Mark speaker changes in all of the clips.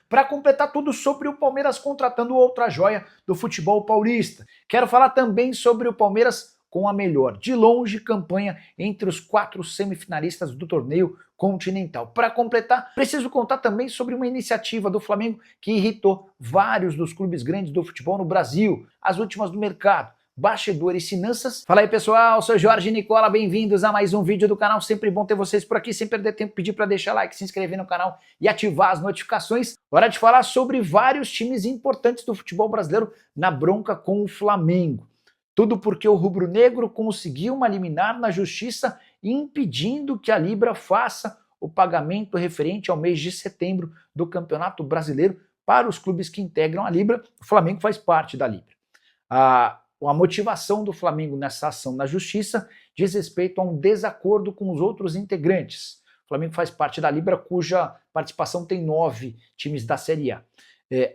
Speaker 1: para completar tudo sobre o Palmeiras contratando outra joia do futebol paulista. Quero falar também sobre o Palmeiras com a melhor, de longe, campanha entre os 4 semifinalistas do torneio continental. Para completar, preciso contar também sobre uma iniciativa do Flamengo que irritou vários dos clubes grandes do futebol no Brasil, as últimas do mercado. Bastidores e finanças. Fala aí pessoal, sou Jorge Nicola, bem-vindos a mais um vídeo do canal, sempre bom ter vocês por aqui, sem perder tempo, pedir para deixar like, se inscrever no canal e ativar as notificações. Hora de falar sobre vários times importantes do futebol brasileiro na bronca com o Flamengo. Tudo porque o rubro-negro conseguiu uma liminar na justiça impedindo que a Libra faça o pagamento referente ao mês de setembro do Campeonato Brasileiro para os clubes que integram a Libra. O Flamengo faz parte da Libra. A motivação do Flamengo nessa ação na justiça diz respeito a um desacordo com os outros integrantes. O Flamengo faz parte da Libra, cuja participação tem 9 times da Série A.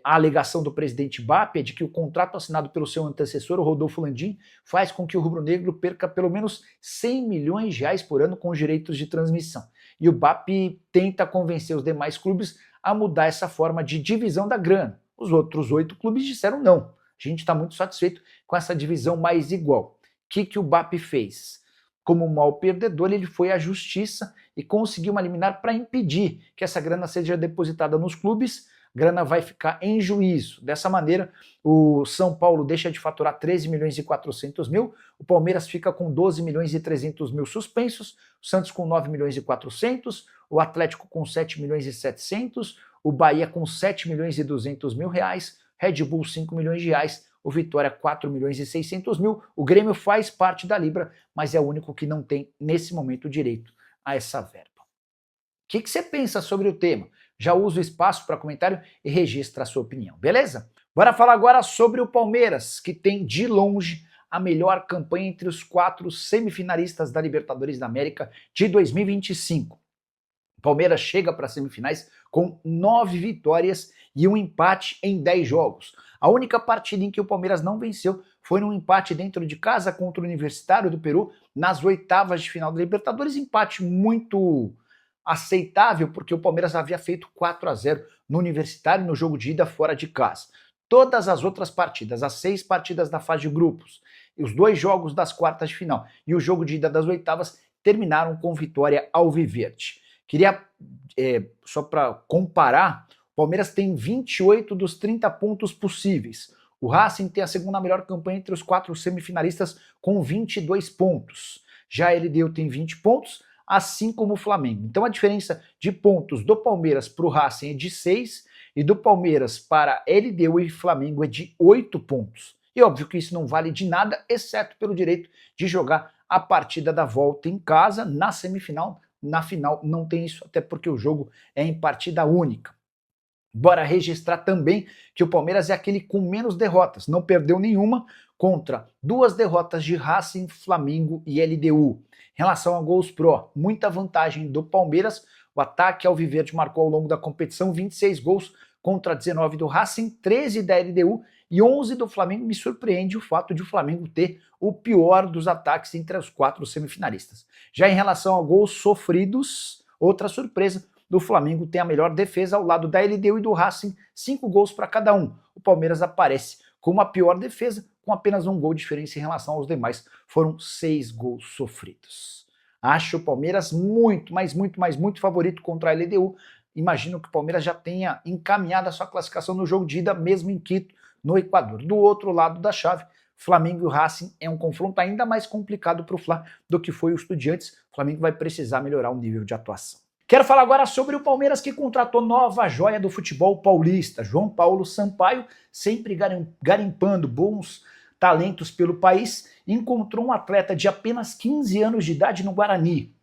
Speaker 1: A alegação do presidente BAP é de que o contrato assinado pelo seu antecessor, o Rodolfo Landim, faz com que o rubro-negro perca pelo menos 100 milhões de reais por ano com os direitos de transmissão. E o BAP tenta convencer os demais clubes a mudar essa forma de divisão da grana. Os outros 8 clubes disseram não. A gente está muito satisfeito com essa divisão mais igual. O que o BAP fez? Como um mau perdedor, ele foi à justiça e conseguiu uma liminar para impedir que essa grana seja depositada nos clubes. A grana vai ficar em juízo. Dessa maneira, o São Paulo deixa de faturar 13 milhões e 400 mil, o Palmeiras fica com 12 milhões e 300 mil suspensos, o Santos com 9 milhões e 400, o Atlético com 7 milhões e 700, o Bahia com 7 milhões e 200 mil reais, Red Bull 5 milhões de reais, o Vitória 4 milhões e 600 mil, o Grêmio faz parte da Libra, mas é o único que não tem nesse momento direito a essa verba. O que você pensa sobre o tema? Já usa o espaço para comentário e registra a sua opinião, beleza? Bora falar agora sobre o Palmeiras, que tem de longe a melhor campanha entre os 4 semifinalistas da Libertadores da América de 2025. O Palmeiras chega para as semifinais com 9 vitórias e um empate em 10 jogos. A única partida em que o Palmeiras não venceu foi num empate dentro de casa contra o Universitário do Peru nas oitavas de final da Libertadores, empate muito aceitável porque o Palmeiras havia feito 4-0 no Universitário no jogo de ida fora de casa. Todas as outras partidas, as 6 partidas da fase de grupos, os 2 jogos das quartas de final e o jogo de ida das oitavas terminaram com vitória alviverde. Queria, só para comparar, o Palmeiras tem 28 dos 30 pontos possíveis. O Racing tem a segunda melhor campanha entre os 4 semifinalistas com 22 pontos. Já a LDU tem 20 pontos, assim como o Flamengo. Então a diferença de pontos do Palmeiras para o Racing é de 6 e do Palmeiras para LDU e Flamengo é de 8 pontos. E óbvio que isso não vale de nada, exceto pelo direito de jogar a partida da volta em casa na semifinal. Na final não tem isso, até porque o jogo é em partida única. Bora registrar também que o Palmeiras é aquele com menos derrotas, não perdeu nenhuma contra 2 derrotas de Racing, Flamengo e LDU. Em relação a gols pró, muita vantagem do Palmeiras, o ataque alviverde marcou ao longo da competição 26 gols contra 19 do Racing, 13 da LDU e 11 do Flamengo. Me surpreende o fato de o Flamengo ter o pior dos ataques entre os 4 semifinalistas. Já em relação a gols sofridos, outra surpresa, do Flamengo tem a melhor defesa ao lado da LDU e do Racing, 5 gols para cada um. O Palmeiras aparece com uma pior defesa, com apenas 1 gol de diferença em relação aos demais. Foram 6 gols sofridos. Acho o Palmeiras muito favorito contra a LDU. Imagino que o Palmeiras já tenha encaminhado a sua classificação no jogo de ida, mesmo em Quito, no Equador. Do outro lado da chave, Flamengo e o Racing é um confronto ainda mais complicado para o Fla do que foi o Estudiantes. O Flamengo vai precisar melhorar o nível de atuação. Quero falar agora sobre o Palmeiras, que contratou nova joia do futebol paulista, João Paulo Sampaio, sempre garimpando bons talentos pelo país, encontrou um atleta de apenas 15 anos de idade no Guarani,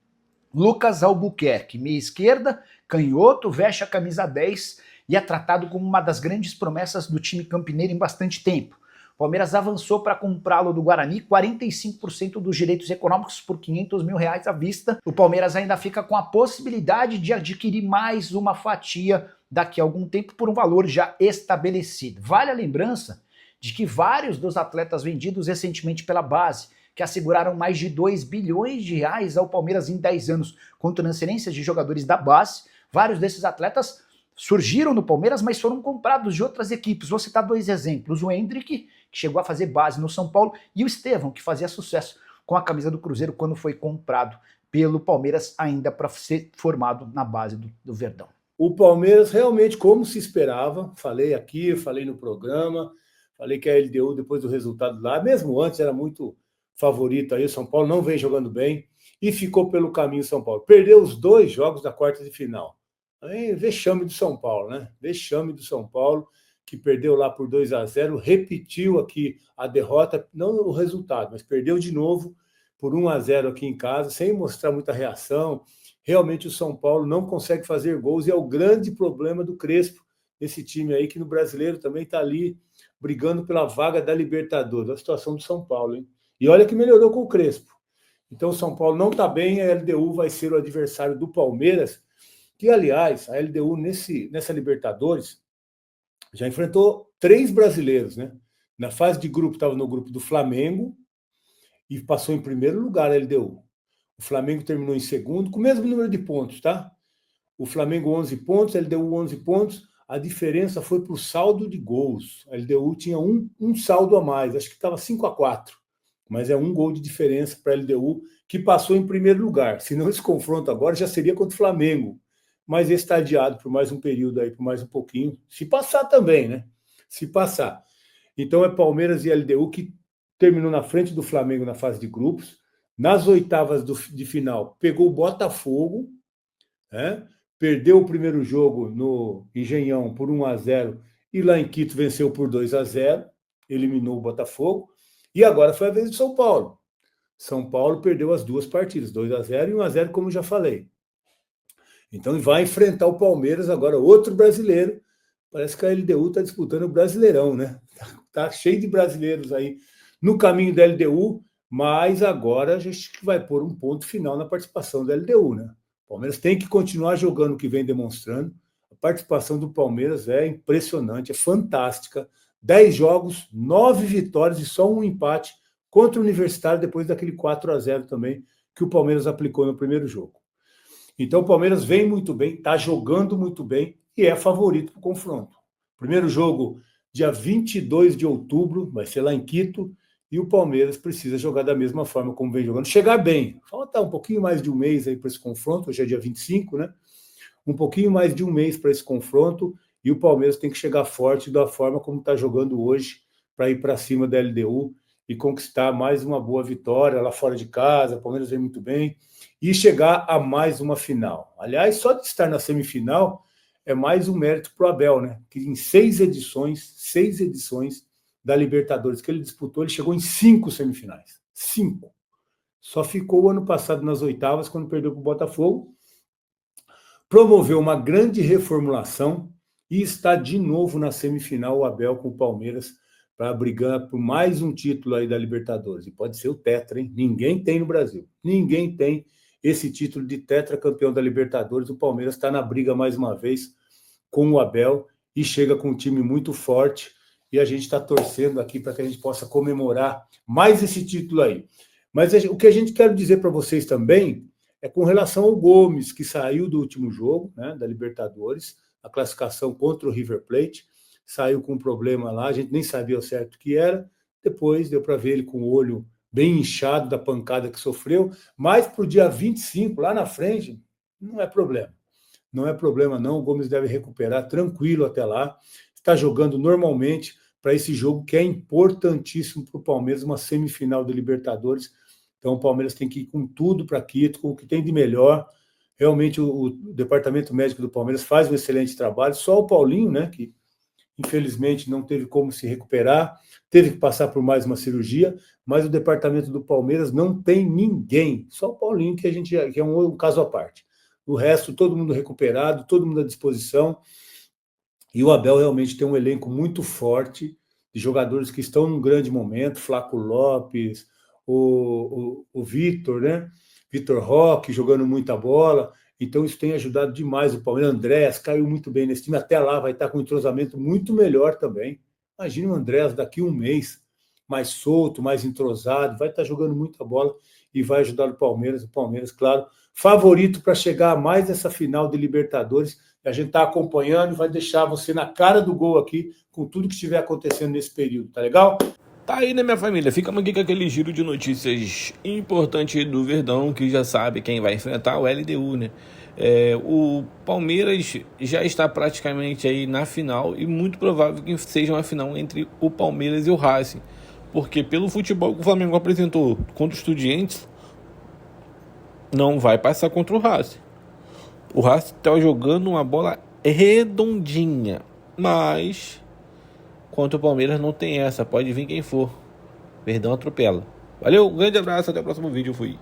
Speaker 1: Lucas Albuquerque, meia esquerda, canhoto, veste a camisa 10 e é tratado como uma das grandes promessas do time campineiro em bastante tempo. O Palmeiras avançou para comprá-lo do Guarani, 45% dos direitos econômicos por R$500 mil à vista. O Palmeiras ainda fica com a possibilidade de adquirir mais uma fatia daqui a algum tempo por um valor já estabelecido. Vale a lembrança de que vários dos atletas vendidos recentemente pela base, que asseguraram mais de R$2 bilhões ao Palmeiras em 10 anos com transferências de jogadores da base, vários desses atletas surgiram no Palmeiras, mas foram comprados de outras equipes. Vou citar 2 exemplos. O Endrick, que chegou a fazer base no São Paulo, e o Estevão, que fazia sucesso com a camisa do Cruzeiro quando foi comprado pelo Palmeiras, ainda para ser formado na base do Verdão.
Speaker 2: O Palmeiras realmente, como se esperava, falei aqui, falei no programa, falei que a LDU, depois do resultado lá, mesmo antes, era muito favorito aí, o São Paulo não vem jogando bem, e ficou pelo caminho São Paulo. Perdeu os 2 jogos da quarta de final. Aí, vexame do São Paulo, né? Vexame do São Paulo, que perdeu lá por 2-0, repetiu aqui a derrota, não o resultado, mas perdeu de novo por 1-0 aqui em casa, sem mostrar muita reação. Realmente o São Paulo não consegue fazer gols e é o grande problema do Crespo, esse time aí que no Brasileiro também está ali brigando pela vaga da Libertadores. A situação do São Paulo, hein? E olha que melhorou com o Crespo. Então o São Paulo não está bem, a LDU vai ser o adversário do Palmeiras, que, aliás, a LDU nessa Libertadores já enfrentou 3 brasileiros, né? Na fase de grupo, estava no grupo do Flamengo e passou em primeiro lugar a LDU. O Flamengo terminou em segundo, com o mesmo número de pontos, tá? O Flamengo 11 pontos, a LDU 11 pontos. A diferença foi para o saldo de gols. A LDU tinha um saldo a mais, acho que estava 5-4. Mas é 1 gol de diferença para a LDU, que passou em primeiro lugar. Se não, esse confronto agora já seria contra o Flamengo. Mas esse está adiado por mais um período aí, por mais um pouquinho. Se passar também, né? Se passar. Então é Palmeiras e LDU que terminou na frente do Flamengo na fase de grupos. Nas oitavas de final, pegou o Botafogo, né? Perdeu o primeiro jogo no Engenhão por 1-0 e lá em Quito venceu por 2-0, eliminou o Botafogo. E agora foi a vez do São Paulo. São Paulo perdeu as 2 partidas, 2-0 e 1-0, como já falei. Então vai enfrentar o Palmeiras agora, outro brasileiro. Parece que a LDU está disputando o Brasileirão, né? Tá cheio de brasileiros aí no caminho da LDU, mas agora a gente vai pôr um ponto final na participação da LDU, né? O Palmeiras tem que continuar jogando o que vem demonstrando. A participação do Palmeiras é impressionante, é fantástica. 10 jogos, 9 vitórias e só 1 empate contra o Universitário, depois daquele 4-0 também que o Palmeiras aplicou no primeiro jogo. Então o Palmeiras vem muito bem, está jogando muito bem e é favorito para o confronto. Primeiro jogo, dia 22 de outubro, vai ser lá em Quito, e o Palmeiras precisa jogar da mesma forma como vem jogando. Chegar bem, falta um pouquinho mais de um mês aí para esse confronto, hoje é dia 25, né? Um pouquinho mais de um mês para esse confronto, e o Palmeiras tem que chegar forte da forma como está jogando hoje, para ir para cima da LDU e conquistar mais uma boa vitória lá fora de casa. O Palmeiras vem muito bem, e chegar a mais uma final. Aliás, só de estar na semifinal é mais um mérito para o Abel, né? Que em 6 edições da Libertadores que ele disputou, ele chegou em 5 semifinais. 5. Só ficou o ano passado nas oitavas, quando perdeu para o Botafogo. Promoveu uma grande reformulação e está de novo na semifinal o Abel com o Palmeiras para brigar por mais um título aí da Libertadores. E pode ser o tetra, hein? Ninguém tem no Brasil. Ninguém tem esse título de tetracampeão da Libertadores. O Palmeiras está na briga mais uma vez com o Abel e chega com um time muito forte, e a gente está torcendo aqui para que a gente possa comemorar mais esse título aí. Mas o que a gente quer dizer para vocês também é com relação ao Gomes, que saiu do último jogo, né, da Libertadores, a classificação contra o River Plate, saiu com um problema lá, a gente nem sabia ao certo o que era, depois deu para ver ele com o olho bem inchado da pancada que sofreu, mas para o dia 25, lá na frente, não é problema. Não é problema não, o Gomes deve recuperar tranquilo até lá, está jogando normalmente para esse jogo que é importantíssimo para o Palmeiras, uma semifinal de Libertadores. Então o Palmeiras tem que ir com tudo para Quito, com o que tem de melhor. Realmente o departamento médico do Palmeiras faz um excelente trabalho, só o Paulinho, né, que infelizmente não teve como se recuperar, teve que passar por mais uma cirurgia, mas o departamento do Palmeiras não tem ninguém, só o Paulinho, que é um caso à parte. O resto, todo mundo recuperado, todo mundo à disposição, e o Abel realmente tem um elenco muito forte, de jogadores que estão num grande momento, Flaco Lopes, o Vitor, né? Vitor Roque jogando muita bola, então isso tem ajudado demais o Palmeiras. Andrés caiu muito bem nesse time, até lá vai estar com um entrosamento muito melhor também. Imagina o Andrés daqui a um mês, mais solto, mais entrosado, vai estar jogando muita bola e vai ajudar o Palmeiras, claro, favorito para chegar a mais essa final de Libertadores. A gente está acompanhando e vai deixar você na cara do gol aqui com tudo que estiver acontecendo nesse período, tá legal?
Speaker 3: Tá aí, né, minha família? Ficamos aqui com aquele giro de notícias importante do Verdão, que já sabe quem vai enfrentar o LDU, né? O Palmeiras já está praticamente aí na final e muito provável que seja uma final entre o Palmeiras e o Racing, porque pelo futebol que o Flamengo apresentou contra os Estudiantes, não vai passar contra o Racing. O Racing está jogando uma bola redondinha, mas contra o Palmeiras não tem essa, pode vir quem for. Verdão atropela. Valeu, um grande abraço, até o próximo vídeo, fui.